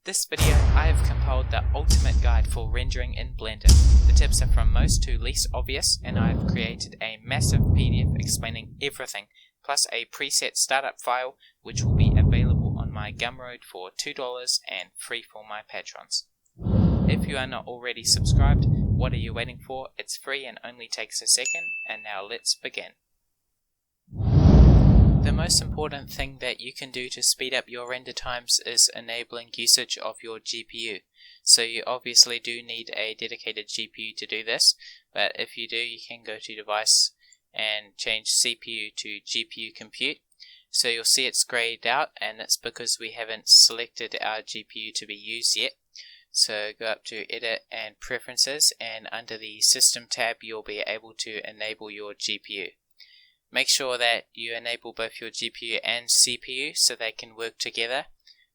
this video, I have compiled the ultimate guide for rendering in Blender. The tips are from most to least obvious, and I have created a massive PDF explaining everything, plus a preset startup file which will be available on my Gumroad for $2 and free for my patrons. If you are not already subscribed, what are you waiting for? It's free and only takes a second, and now let's begin. The most important thing that you can do to speed up your render times is enabling usage of your GPU. So you obviously do need a dedicated GPU to do this, but if you do, you can go to Device and change CPU to GPU Compute. So you'll see it's grayed out, and it's because we haven't selected our GPU to be used yet. So go up to Edit and Preferences, and under the System tab you'll be able to enable your GPU. Make sure that you enable both your GPU and CPU so they can work together,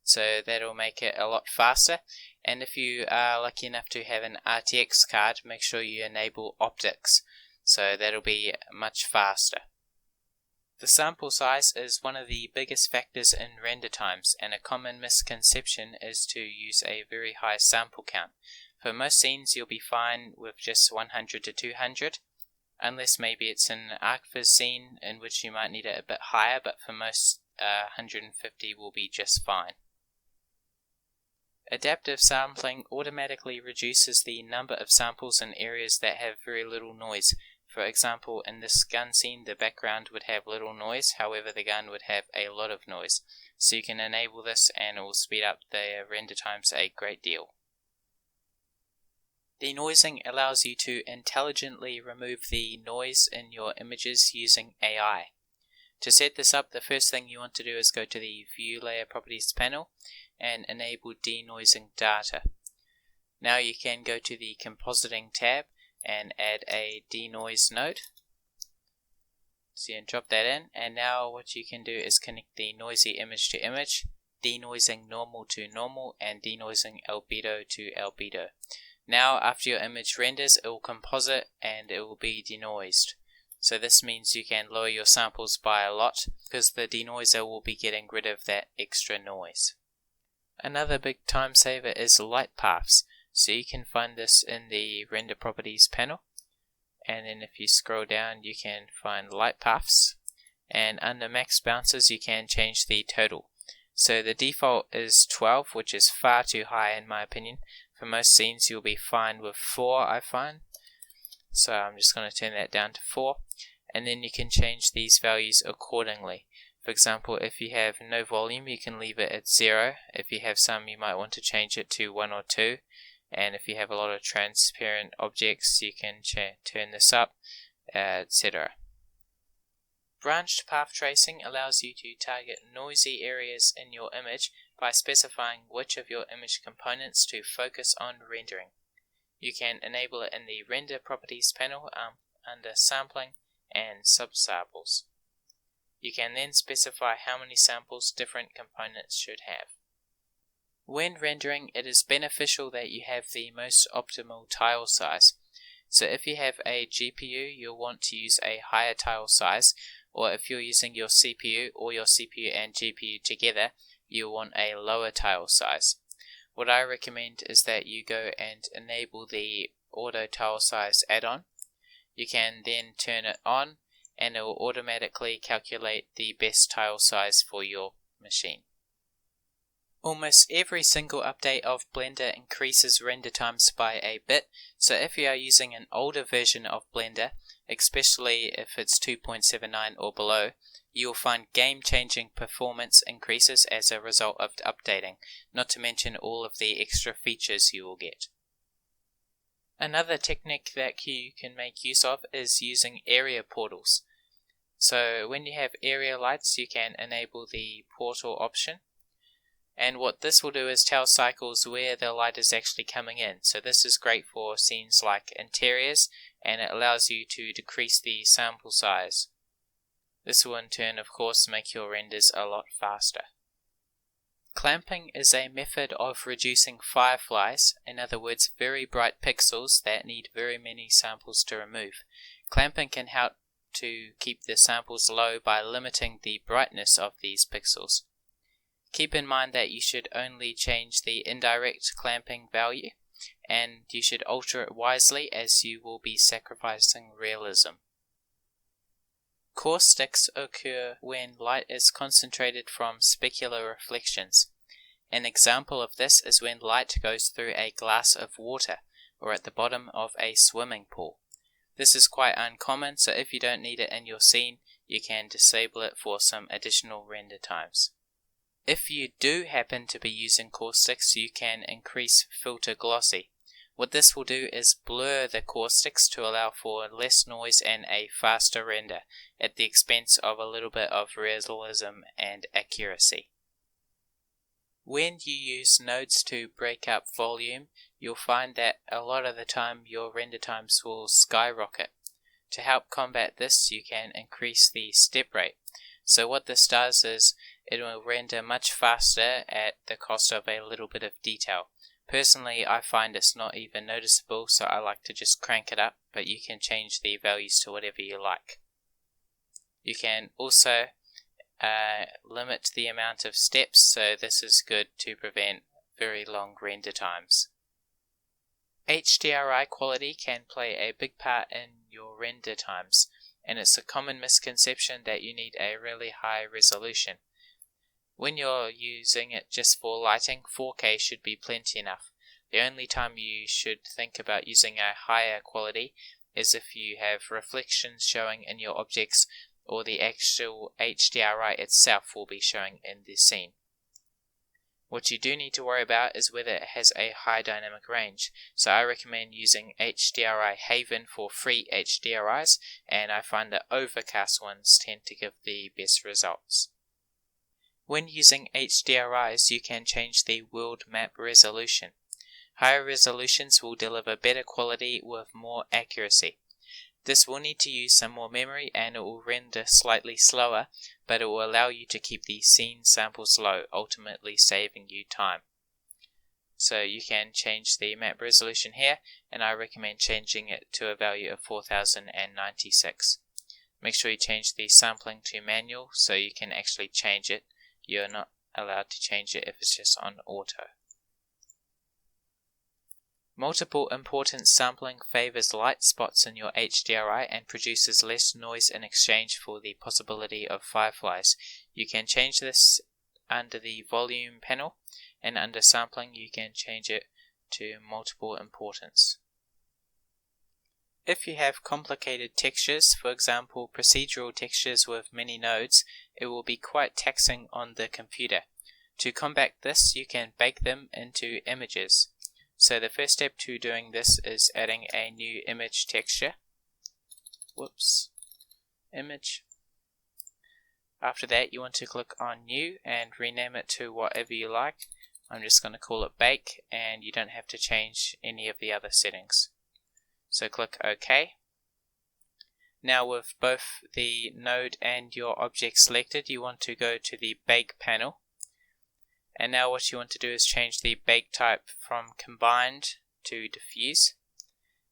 so that'll make it a lot faster. And if you are lucky enough to have an RTX card, make sure you enable optics, so that'll be much faster. The sample size is one of the biggest factors in render times, and a common misconception is to use a very high sample count. For most scenes you'll be fine with just 100 to 200. Unless maybe it's an archviz scene in which you might need it a bit higher, but for most 150 will be just fine. Adaptive sampling automatically reduces the number of samples in areas that have very little noise. For example, in this gun scene the background would have little noise, however the gun would have a lot of noise. So you can enable this and it will speed up the render times a great deal. Denoising allows you to intelligently remove the noise in your images using AI. To set this up, the first thing you want to do is go to the View Layer Properties panel and enable Denoising Data. Now you can go to the Compositing tab and add a denoise node. So you can drop that in, and now what you can do is connect the noisy image to image, denoising normal to normal, and denoising albedo to albedo. Now after your image renders, it will composite and it will be denoised. So this means you can lower your samples by a lot because the denoiser will be getting rid of that extra noise. Another big time saver is light paths. So you can find this in the render properties panel, and then if you scroll down you can find light paths, and under max bounces you can change the total. So the default is 12, which is far too high in my opinion. For most scenes you'll be fine with 4, I find. So I'm just going to turn that down to 4, and then you can change these values accordingly. For example, if you have no volume you can leave it at 0. If you have some you might want to change it to 1 or 2. And if you have a lot of transparent objects you can turn this up, etc. Branched path tracing allows you to target noisy areas in your image by specifying which of your image components to focus on rendering. You can enable it in the Render Properties panel under Sampling and Subsamples. You can then specify how many samples different components should have. When rendering, it is beneficial that you have the most optimal tile size. So if you have a GPU, you'll want to use a higher tile size, or if you're using your CPU or your CPU and GPU together, you'll want a lower tile size. What I recommend is that you go and enable the auto tile size add-on. You can then turn it on and it will automatically calculate the best tile size for your machine. Almost every single update of Blender increases render times by a bit, so if you are using an older version of Blender, especially if it's 2.79 or below, you will find game-changing performance increases as a result of updating, not to mention all of the extra features you will get. Another technique that you can make use of is using area portals. So when you have area lights you can enable the portal option. And what this will do is tell cycles where the light is actually coming in. So this is great for scenes like interiors, and it allows you to decrease the sample size. This will in turn of course make your renders a lot faster. Clamping is a method of reducing fireflies, in other words very bright pixels that need very many samples to remove. Clamping can help to keep the samples low by limiting the brightness of these pixels. Keep in mind that you should only change the indirect clamping value, and you should alter it wisely as you will be sacrificing realism. Caustics occur when light is concentrated from specular reflections. An example of this is when light goes through a glass of water or at the bottom of a swimming pool. This is quite uncommon, so if you don't need it in your scene, you can disable it for some additional render times. If you do happen to be using caustics, you can increase Filter Glossy. What this will do is blur the caustics to allow for less noise and a faster render, at the expense of a little bit of realism and accuracy. When you use nodes to break up volume, you'll find that a lot of the time your render times will skyrocket. To help combat this, you can increase the step rate. So what this does is it will render much faster at the cost of a little bit of detail. Personally, I find it's not even noticeable, so I like to just crank it up, but you can change the values to whatever you like. You can also limit the amount of steps, so this is good to prevent very long render times. Hdri quality can play a big part in your render times, and it's a common misconception that you need a really high resolution. When you're using it just for lighting, 4K should be plenty enough. The only time you should think about using a higher quality is if you have reflections showing in your objects, or the actual HDRI itself will be showing in the scene. What you do need to worry about is whether it has a high dynamic range, so I recommend using HDRI Haven for free HDRIs, and I find the overcast ones tend to give the best results. When using HDRIs, you can change the world map resolution. Higher resolutions will deliver better quality with more accuracy. This will need to use some more memory and it will render slightly slower, but it will allow you to keep the scene samples low, ultimately saving you time. So you can change the map resolution here, and I recommend changing it to a value of 4096. Make sure you change the sampling to manual so you can actually change it. You're not allowed to change it if it's just on auto. Multiple importance sampling favors light spots in your HDRI and produces less noise in exchange for the possibility of fireflies. You can change this under the volume panel, and under sampling you can change it to multiple importance. If you have complicated textures, for example procedural textures with many nodes, it will be quite taxing on the computer. To combat this, you can bake them into images. So the first step to doing this is adding a new image texture. Image. After that, you want to click on new and rename it to whatever you like. I'm just going to call it bake, and you don't have to change any of the other settings. So click OK. Now with both the node and your object selected, you want to go to the bake panel. And now what you want to do is change the bake type from combined to diffuse.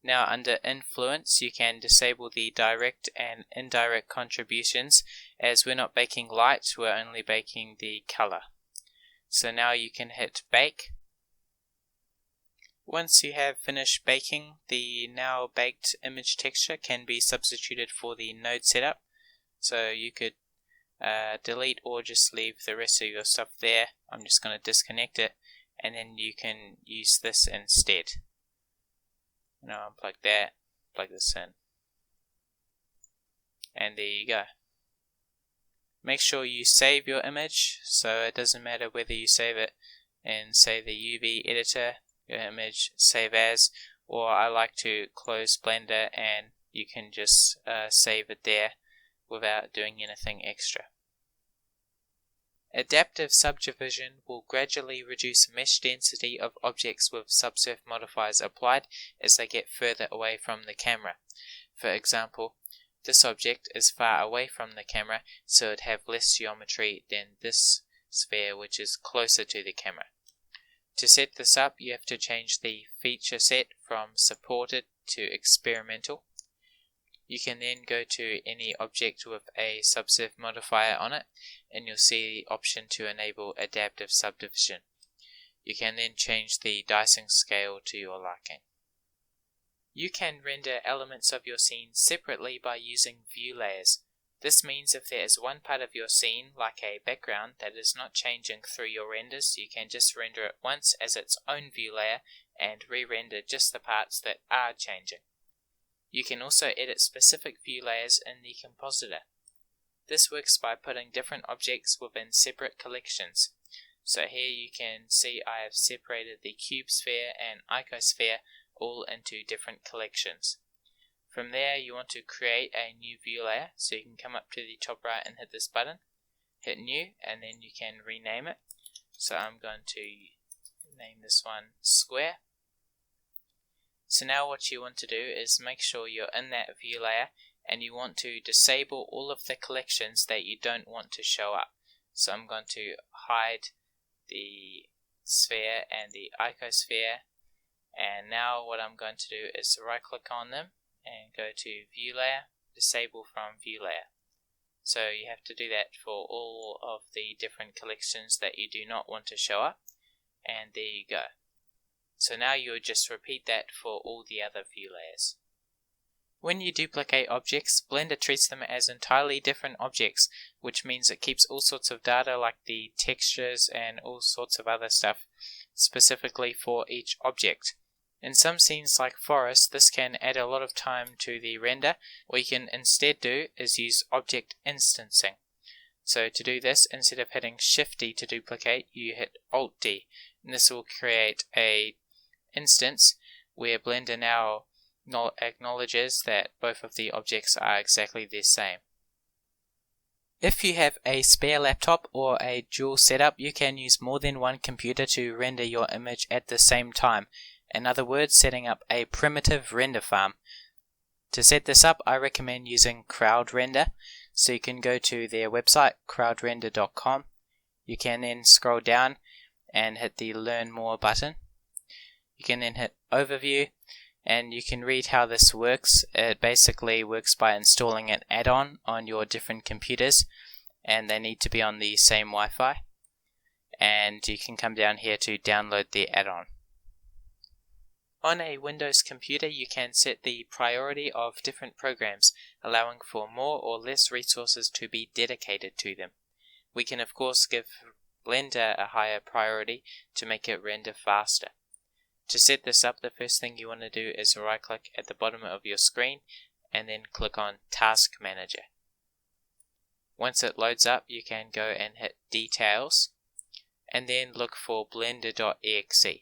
Now under influence, you can disable the direct and indirect contributions, as we're not baking light, we're only baking the color. So now you can hit bake. Once you have finished baking, the now baked image texture can be substituted for the node setup. So you could delete or just leave the rest of your stuff there. I'm just going to disconnect it, and then you can use this instead. Now unplug that, plug this in, and there you go. Make sure you save your image, so it doesn't matter whether you save it in, say, the UV editor, your image save as, or I like to close Blender and you can just save it there without doing anything extra. Adaptive subdivision will gradually reduce mesh density of objects with subsurf modifiers applied as they get further away from the camera. For example, this object is far away from the camera, so it would have less geometry than this sphere, which is closer to the camera. To set this up, you have to change the feature set from supported to experimental. You can then go to any object with a subsurf modifier on it, and you'll see the option to enable Adaptive Subdivision. You can then change the dicing scale to your liking. You can render elements of your scene separately by using view layers. This means if there is one part of your scene, like a background, that is not changing through your renders, you can just render it once as its own view layer and re-render just the parts that are changing. You can also edit specific view layers in the compositor. This works by putting different objects within separate collections. So here you can see I have separated the cube sphere and icosphere all into different collections. From there you want to create a new view layer, so you can come up to the top right and hit this button, hit new, and then you can rename it. So I'm going to name this one square. So now what you want to do is make sure you're in that view layer and you want to disable all of the collections that you don't want to show up. So I'm going to hide the sphere and the icosphere, and now what I'm going to do is right click on them and go to view layer, disable from view layer. So you have to do that for all of the different collections that you do not want to show up, and there you go. So now you would just repeat that for all the other view layers. When you duplicate objects, Blender treats them as entirely different objects, which means it keeps all sorts of data like the textures and all sorts of other stuff specifically for each object. In some scenes like forest, this can add a lot of time to the render. What you can instead do is use object instancing. So to do this, instead of hitting Shift D to duplicate, you hit Alt D, and this will create a instance where Blender now acknowledges that both of the objects are exactly the same. If you have a spare laptop or a dual setup, you can use more than one computer to render your image at the same time. In other words, setting up a primitive render farm. To set this up, I recommend using CrowdRender. So you can go to their website, crowdrender.com. You can then scroll down and hit the Learn More button. You can then hit Overview, and you can read how this works. It basically works by installing an add-on on your different computers, and they need to be on the same Wi-Fi. And you can come down here to download the add-on. On a Windows computer, you can set the priority of different programs, allowing for more or less resources to be dedicated to them. We can of course give Blender a higher priority to make it render faster. To set this up, the first thing you want to do is right click at the bottom of your screen and then click on Task Manager. Once it loads up, you can go and hit Details and then look for blender.exe.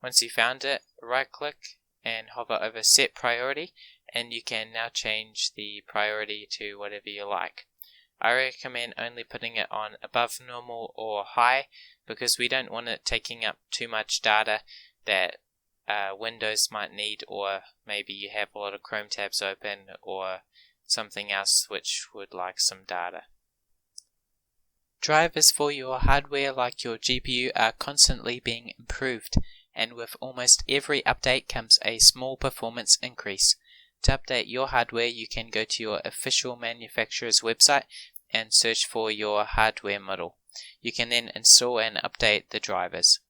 Once you found it, right click and hover over Set Priority, and you can now change the priority to whatever you like. I recommend only putting it on above normal or high, because we don't want it taking up too much data that Windows might need, or maybe you have a lot of Chrome tabs open or something else which would like some data. Drivers for your hardware like your GPU are constantly being improved, and with almost every update comes a small performance increase. To update your hardware, you can go to your official manufacturer's website and search for your hardware model. You can then install and update the drivers.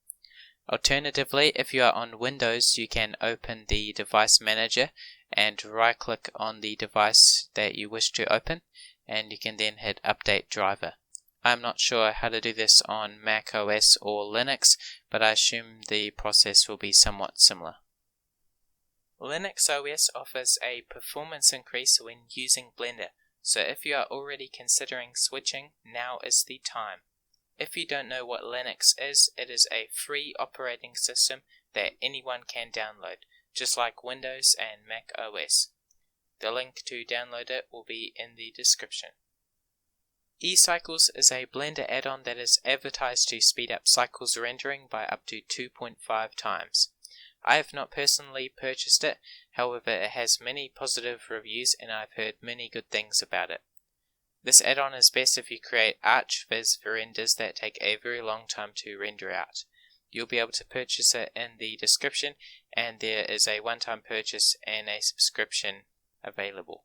Alternatively, if you are on Windows, you can open the Device Manager and right click on the device that you wish to open, and you can then hit Update Driver. I'm not sure how to do this on Mac OS or Linux, but I assume the process will be somewhat similar. Linux OS offers a performance increase when using Blender, so if you are already considering switching, now is the time. If you don't know what Linux is, it is a free operating system that anyone can download, just like Windows and Mac OS. The link to download it will be in the description. eCycles is a Blender add-on that is advertised to speed up cycles rendering by up to 2.5 times. I have not personally purchased it, however it has many positive reviews and I've heard many good things about it. This add-on is best if you create ArchViz renders that take a very long time to render out. You'll be able to purchase it in the description, and there is a one-time purchase and a subscription available.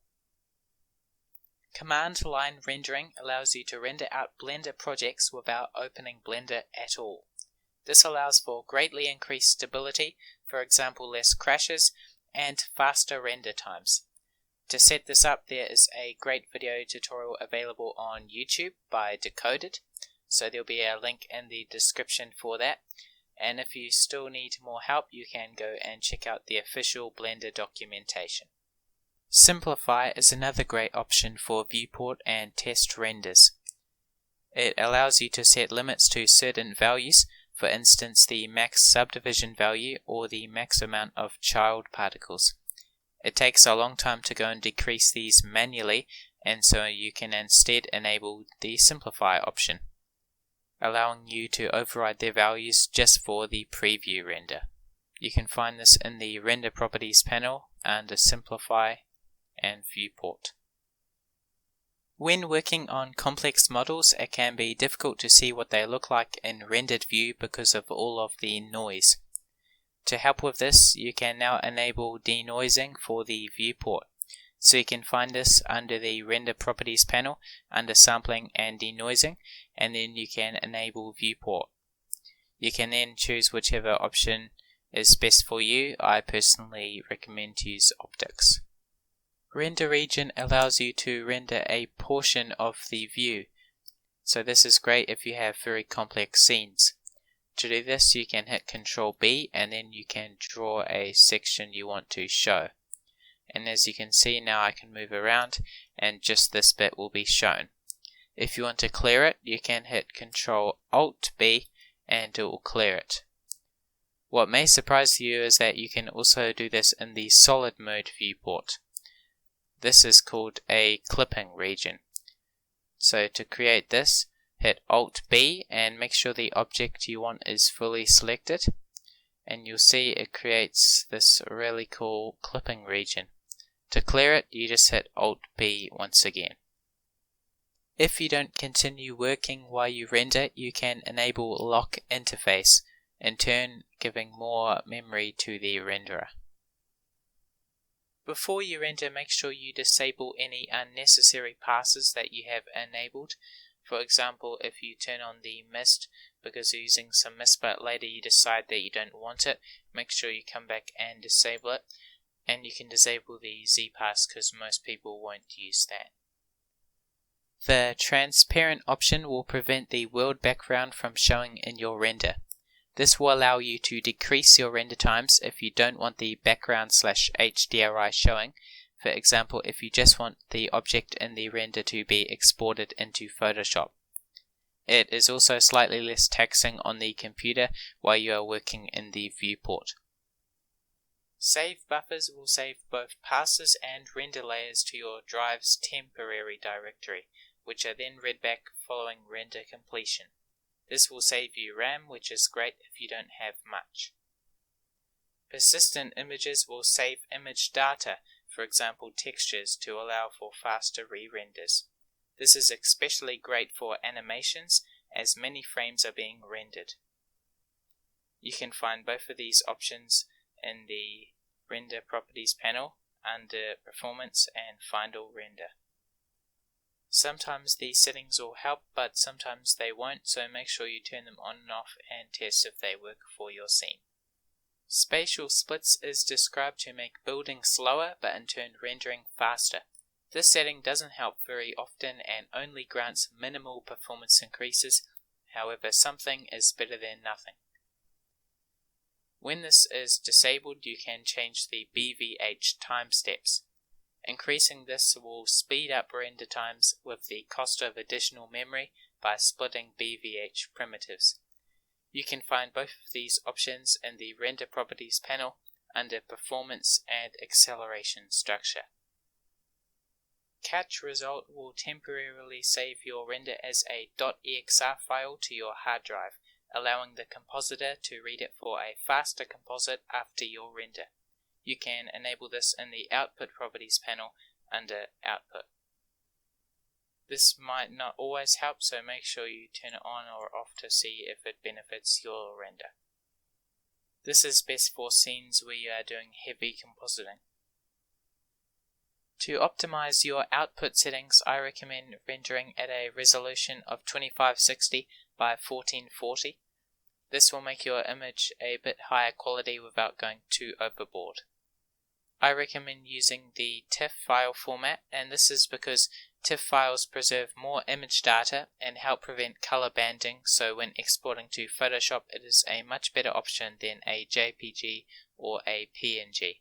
Command line rendering allows you to render out Blender projects without opening Blender at all. This allows for greatly increased stability, for example less crashes, and faster render times. To set this up, there is a great video tutorial available on YouTube by Decoded, so there'll be a link in the description for that. And if you still need more help, you can go and check out the official Blender documentation. Simplify is another great option for viewport and test renders. It allows you to set limits to certain values, for instance the max subdivision value or the max amount of child particles. It takes a long time to go and decrease these manually, and so you can instead enable the simplify option, allowing you to override their values just for the preview render. You can find this in the Render Properties panel under Simplify and Viewport. When working on complex models, it can be difficult to see what they look like in rendered view because of all of the noise. To help with this, you can now enable denoising for the viewport. So you can find this under the Render Properties panel under Sampling and Denoising, and then you can enable Viewport. You can then choose whichever option is best for you. I personally recommend to use Optics. Render Region allows you to render a portion of the view. So this is great if you have very complex scenes. To do this, you can hit Ctrl B and then you can draw a section you want to show. And as you can see now, I can move around and just this bit will be shown. If you want to clear it, you can hit Ctrl Alt B and it will clear it. What may surprise you is that you can also do this in the solid mode viewport. This is called a clipping region. So to create this, hit Alt B and make sure the object you want is fully selected, and you'll see it creates this really cool clipping region. To clear it, you just hit Alt B once again. If you don't continue working while you render, you can enable Lock Interface, in turn giving more memory to the renderer. Before you render, make sure you disable any unnecessary passes that you have enabled. For example, if you turn on the mist because you're using some mist but later you decide that you don't want it, make sure you come back and disable it. And you can disable the Z pass because most people won't use that. The transparent option will prevent the world background from showing in your render. This will allow you to decrease your render times if you don't want the background/HDRI showing. For example, if you just want the object in the render to be exported into Photoshop. It is also slightly less taxing on the computer while you are working in the viewport. Save buffers will save both passes and render layers to your drive's temporary directory, which are then read back following render completion. This will save you RAM, which is great if you don't have much. Persistent Images will save image data, for example textures, to allow for faster re-renders. This is especially great for animations, as many frames are being rendered. You can find both of these options in the Render Properties panel under Performance and Final Render. Sometimes these settings will help, but sometimes they won't, so make sure you turn them on and off and test if they work for your scene. Spatial Splits is described to make building slower, but in turn rendering faster. This setting doesn't help very often and only grants minimal performance increases, however something is better than nothing. When this is disabled, you can change the BVH Time Steps. Increasing this will speed up render times with the cost of additional memory by splitting BVH primitives. You can find both of these options in the Render Properties panel under Performance and Acceleration Structure. Catch Result will temporarily save your render as a .exr file to your hard drive, allowing the compositor to read it for a faster composite after your render. You can enable this in the Output Properties panel under Output. This might not always help, so make sure you turn it on or off to see if it benefits your render. This is best for scenes where you are doing heavy compositing. To optimize your output settings, I recommend rendering at a resolution of 2560 by 1440. This will make your image a bit higher quality without going too overboard. I recommend using the Tiff file format, and this is because Tiff files preserve more image data and help prevent color banding, so when exporting to Photoshop it is a much better option than a JPG or a PNG.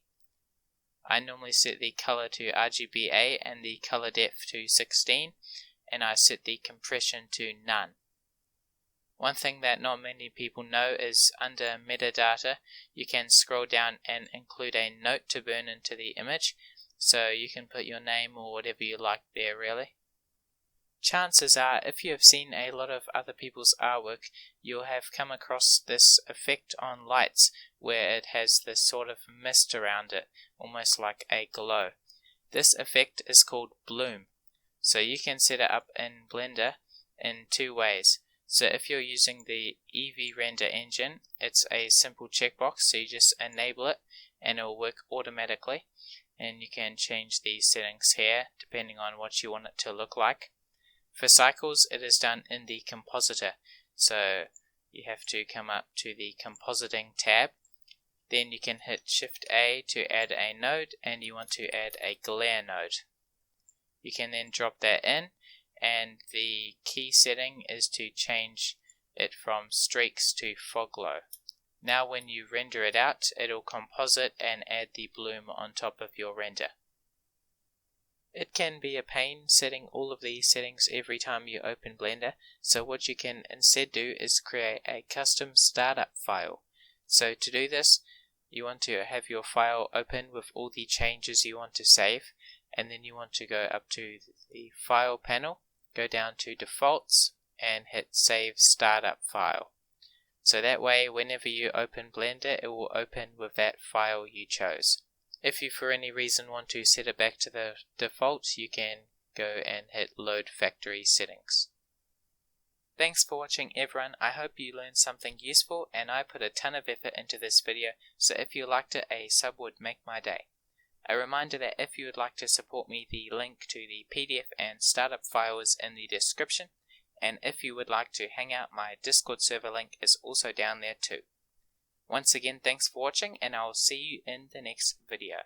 I normally set the color to RGBA and the color depth to 16, and I set the compression to none. One thing that not many people know is under metadata you can scroll down and include a note to burn into the image, so you can put your name or whatever you like there really. Chances are, if you have seen a lot of other people's artwork, you'll have come across this effect on lights where it has this sort of mist around it, almost like a glow. This effect is called bloom. So you can set it up in Blender in two ways. So if you're using the Eevee render engine, it's a simple checkbox, so you just enable it and it will work automatically. And you can change the settings here depending on what you want it to look like. For cycles, it is done in the compositor, so you have to come up to the compositing tab. Then you can hit Shift A to add a node, and you want to add a glare node. You can then drop that in, and the key setting is to change it from streaks to fog glow. Now when you render it out, it'll composite and add the bloom on top of your render. It can be a pain setting all of these settings every time you open Blender, so what you can instead do is create a custom startup file. So to do this, you want to have your file open with all the changes you want to save, and then you want to go up to the File panel, go down to Defaults, and hit Save Startup File. So that way, whenever you open Blender, it will open with that file you chose. If you for any reason want to set it back to the default, you can go and hit Load Factory Settings. Thanks for watching everyone. I hope you learned something useful, and I put a ton of effort into this video, so if you liked it, a sub would make my day. A reminder that if you would like to support me, the link to the PDF and startup file is in the description, and if you would like to hang out, my Discord server link is also down there too. Once again, thanks for watching, and I will see you in the next video.